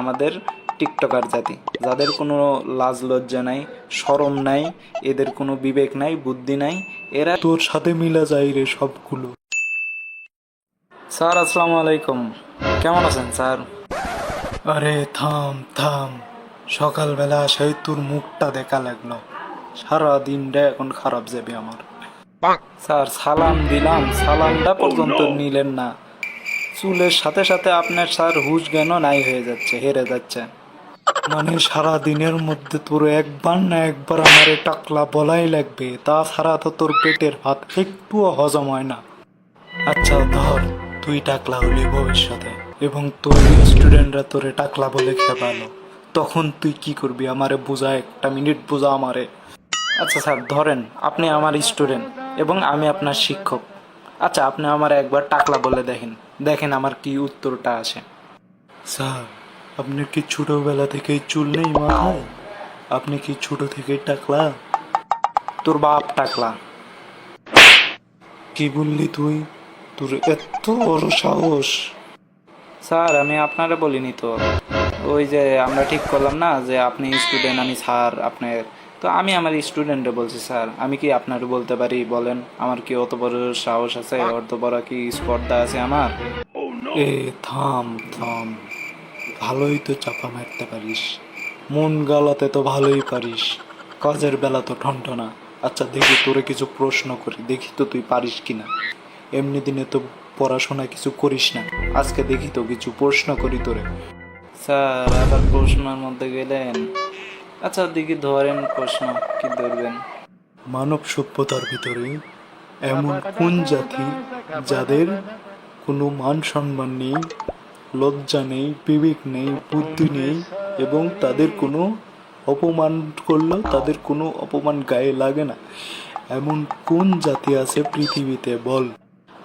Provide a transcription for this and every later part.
আমাদের টিকটকার জাতি, যাদের কোনো লাজ লজ্জা নাই, শরম নাই, এদের কোনো বিবেক নাই, বুদ্ধি নাই, এরা তোর সাথে মিলা যায় রে সবগুলো। স্যার আসসালামু আলাইকুম, কেমন আছেন স্যার? আরে থাম থাম, সকালবেলা সেই তোর মুখটা দেখা লাগলো, সারা দিনটা এখন খারাপ যাবে আমার। স্যার সালাম দিলাম, সালামটা পর্যন্ত নিলেন না। চুলের সাথে সাথে আপনার স্যার হুশ জ্ঞানও নাই হয়ে যাচ্ছে, হেরে যাচ্ছে। মানে সারা দিনের মধ্যে তোর একবার না একবার আমারে টাকলা বলাই লাগবে, তাছাড়া তো তোর পেটের ভাত একটুও হজম হয় না। আচ্ছা ধর, তুই টাকলা হলি ভবিষ্যতে এবং তোর স্টুডেন্টরা তোরে টাকলা বলে খেপালো, তখন তুই কি করবি আমারে বোঝা, একটা মিনিট বোঝা আমারে। আচ্ছা স্যার, ধরেন আপনি আমার স্টুডেন্ট এবং আমি আপনার শিক্ষক। আচ্ছা, আপনি আমার একবার টাকলা বলে দেখেন, দেখেন আমার কি উত্তরটা আসে। স্যার, আপনার কি ছোটবেলা থেকেই চুল নেই মাথায়? আপনি কি ছোট থেকেই টাকলা? তোর বাপ টাকলা। কি বললি তুই? তোর এত বড় সাহস! স্যার আমি আপনারে বলিনি তো, ওই যে আমরা ঠিক করলাম না যে আপনি স্টুডেন্ট আমি স্যার আপনার, তো আমি আমার স্টুডেন্টে বলছি স্যার, আমি কি আপনার বলতে পারি বলেন? আমার কি অত বড় সাহস আছে, অত বড় কি স্পর্ধা আছে আমার? এ থাম থাম, ভালোই তো চাপা মারতে পারিস, মন গালাতে তো ভালোই পারিস, কাজের বেলা তো ঠনঠনা। আচ্ছা দেখি তোরে কিছু প্রশ্ন করি, দেখি তো তুই পারিস কিনা। এমনি দিনে তো পড়াশোনা কিছু করিস না, আজকে দেখি তো কিছু প্রশ্ন করি তোরে। স্যার আবার প্রশ্নের মধ্যে গেলেন? আচ্ছা দেখি ধরেন প্রশ্ন, কি ধরবেন? মানব সভ্যতার ভিতরে এমন কোন জাতি যাদের কোনো মান সম্মান নেই, লজ্জা নেই, বিবেক নেই, বুদ্ধি নেই, এবং তাদের কোনো অপমান করলেও তাদের কোনো অপমান গায়ে লাগে না, এমন কোন জাতি আছে পৃথিবীতে বল?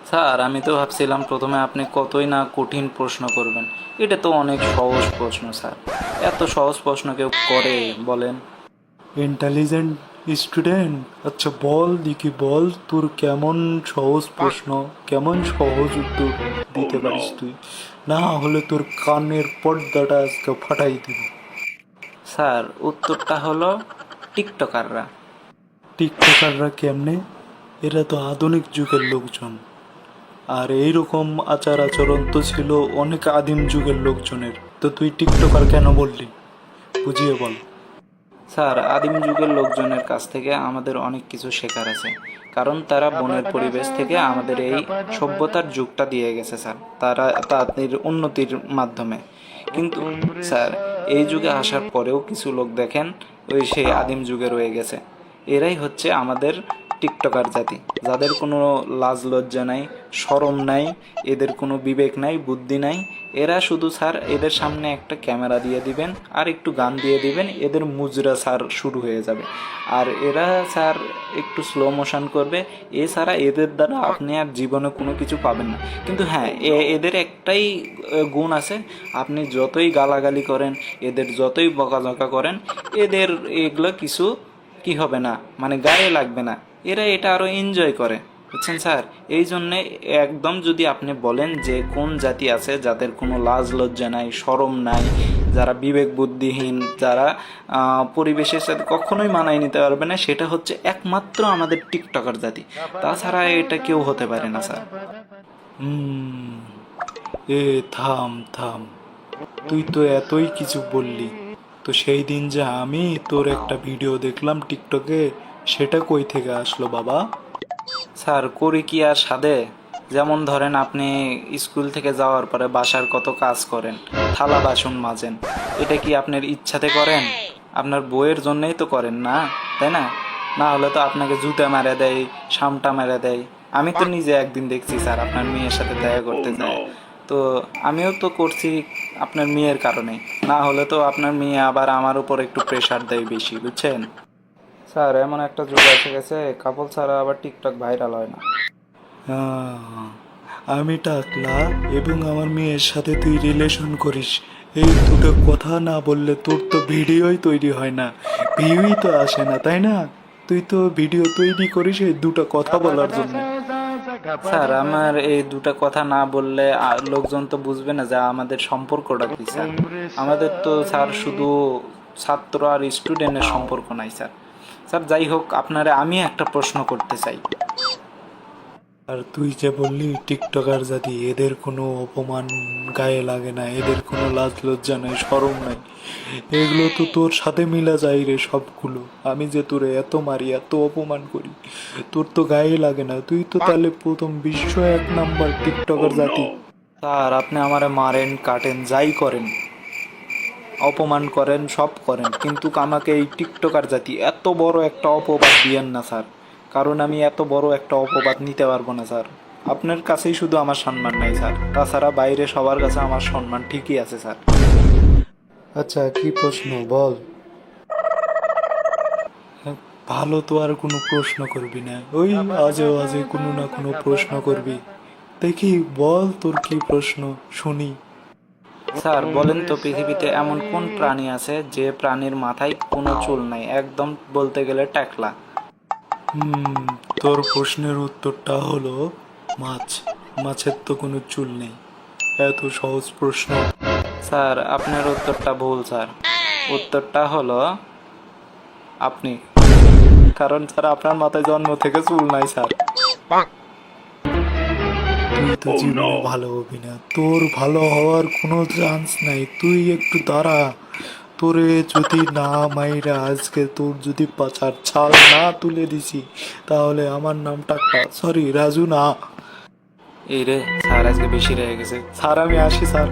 স্যার আমি তো ভাবছিলাম প্রথমে আপনি কতই না কঠিন প্রশ্ন করবেন, এটা তো অনেক সহজ প্রশ্ন স্যার, এত সহজ প্রশ্ন কেউ করে বলেন? ইন্টেলিজেন্ট স্টুডেন্ট, আচ্ছা বল দেখি, বল তোর কেমন সহজ প্রশ্ন, কেমন সহজ উত্তর দিতে পারিস তুই, না হলে তোর কানের পর্দাটা আজকে ফাটাই দিব। স্যার উত্তরটা হলো টিকটকাররা। টিকটকাররা কেমনে? এরা তো আধুনিক যুগের লোকজন, আর এইরকম আচার আচরণ তো ছিল অনেক আদিম যুগের লোকজনের, তো তুই টিকটকার কেন বললি, বুঝিয়ে বল। স্যার আদিম যুগের লোকজনের কাছ থেকে আমাদের অনেক কিছু শেখার আছে, কারণ তারা বনের পরিবেশ থেকে আমাদের এই সভ্যতার যুগটা দিয়ে গেছে স্যার, তারা তাদের উন্নতির মাধ্যমে। কিন্তু স্যার এই যুগে আসার পরেও কিছু লোক দেখেন ওই সেই আদিম যুগে রয়ে গেছে। এরাই হচ্ছে আমাদের টিকটকার জাতি, যাদের কোনো লাজ লজ্জা নাই, শরম নাই, এদের কোনো বিবেক নাই, বুদ্ধি নাই। এরা শুধু স্যার এদের সামনে একটা ক্যামেরা দিয়ে দিবেন আর একটু গান দিয়ে দিবেন, এদের মুজরা স্যার শুরু হয়ে যাবে। আর এরা স্যার একটু স্লো মোশন করবে, এছাড়া এদের দ্বারা আপনি আর জীবনে কোনো কিছু পাবেন না। কিন্তু হ্যাঁ, এদের একটাই গুণ আছে, আপনি যতই গালাগালি করেন, এদের যতই বকাঝকা করেন, এদের এগুলো কিছু কি হবে না, মানে গায়ে লাগবে না। এরা এটা আরো এনজয় করে, বুঝছেন স্যার? এই জন্যে একদম যদি আপনি বলেন যে কোন জাতি আছে যাদের কোনো লাজ লজ্জা নাই, শরম নাই, যারা বিবেক বুদ্ধিহীন, যারা পরিবেশের সাথে কখনোই মানায় নিতে পারবে না, সেটা হচ্ছে একমাত্র আমাদের টিকটকার জাতি। তাছাড়া এটা কেউ হতে পারে না স্যার। হুম, এ থাম থাম, তুই তো এতই কিছু বললি, তো সেই দিন যে আমি তোর একটা ভিডিও দেখলাম টিকটকে, সেটা কই থেকে আসলো বাবা? স্যার করি কি আর সাধে? যেমন ধরেন আপনি স্কুল থেকে যাওয়ার পরে বাসার কত কাজ করেন, থালা বাসন মাজেন, এটা কি আপনার ইচ্ছাতে করেন? আপনার বইয়ের জন্যই তো করেন না, তাই না? না হলে তো আপনাকে জুতা মেরে দেয়, শামটা মেরে দেয়। আমি তো নিজে একদিন দেখছি স্যার আপনার মেয়ের সাথে দেখা করতে যায়, তো আমিও তো করছি আপনার মেয়ের কারণে, না হলে তো আপনার মেয়ে আবার আমার উপর একটু প্রেশার দেয় বেশি, বুঝছেন? স্যার এমন একটা যুগ এসে গেছে, কাপল ছাড়া আবার টিকটক ভাইরাল হয় না। আহ, আমি টাকলা এবং আমার মেয়ের সাথে তুই রিলেশন করিস, এই দুটো কথা না বললে তোর তো ভিডিওই তৈরি হয় না, ভিউই তো আসে না, তাই না? তুই তো ভিডিও তৈরি করিস এই দুটো কথা বলার জন্য। স্যার আমার এই দুটো কথা না বললে লোকজন তো বুঝবে না যে আমাদের সম্পর্কটা কি স্যার। আমাদের তো স্যার শুধু ছাত্র আর স্টুডেন্টের সম্পর্ক নাই স্যার। স্যার যাই হোক, আপনারে আমি একটা প্রশ্ন করতে চাই। আর তুই যে বললি টিকটকার জাতি, এদের কোনো অপমান গায়ে লাগে না, এদের কোনো লাজ লজ্জা নাই, শরম নাই, এগুলো তো তোর সাথে মিলা যায় রে সবগুলো। আমি যে তোরে এত মারি, এত অপমান করি, তোর তো গায়ে লাগে না। তুই তো তাহলে প্রথম বিশ্ব 1 নাম্বার টিকটকার জাতি। স্যার আপনি আমারে মারেন, কাটেন, যাই করেন, অপমান করেন, সব করেন, কিন্তু আমাকে এই টিকটকার জাতি এত বড় একটা অপবাদ দিয়েন না স্যার। কারণ আমি এত বড় একটা অপবাদ নিতে পারবো না স্যার। আপনার কাছেই শুধু আমার সম্মান নাই স্যার, তাছাড়া বাইরে সবার কাছে আমার সম্মান ঠিকই আছে স্যার। আচ্ছা, কি প্রশ্ন বল। হ্যাঁ, ভালো তো আর কোনো প্রশ্ন করবি না, ওই আজে আজে কোনো না কোনো প্রশ্ন করবি। দেখি বল, তোর কি প্রশ্ন শুনি। স্যার বলেন তো, পৃথিবীতে এমন কোন প্রাণী আছে যে প্রাণীর মাথায় কোনো চুল নাই, একদম বলতে গেলে টাকলা? তোর প্রশ্নের উত্তরটা হলো মাছ। মাছের তো কোনো চুল নেই। এত সহজ প্রশ্ন। স্যার আপনার উত্তরটা ভুল স্যার। উত্তরটা হলো আপনি। কারণ স্যার আপনার মাথায় জন্ম থেকে চুল নাই স্যার। তুই তো জীবনে ভালো হবি না, তোর ভালো হওয়ার কোনো চান্স নাই। তুই একটু দাঁড়া, তোরে যদি না মাইরা আজকে তোর যদি পাছার ছাল না তুলে দিছি, তাহলে আমার নাম টাকা, সরি রাজু না। এই রে স্যার, আজকে বেশি রয়ে গেছে। স্যার আমি আসি স্যার।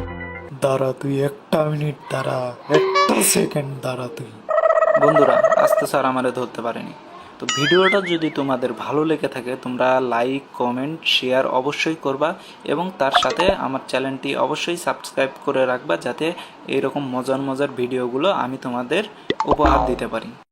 দাঁড়া তুই 1 মিনিট দাঁড়া, 1 সেকেন্ড দাঁড়া তুই। বন্ধুরা, আজ তো স্যার আমারে ধরতে পারেনি। তো ভিডিওটা যদি তোমাদের ভালো লেগে থাকে, তোমরা লাইক, কমেন্ট, শেয়ার অবশ্যই করবা, এবং তার সাথে আমার চ্যানেলটি অবশ্যই সাবস্ক্রাইব করে রাখবা, যাতে এইরকম মজার মজার ভিডিওগুলো আমি তোমাদের উপহার দিতে পারি।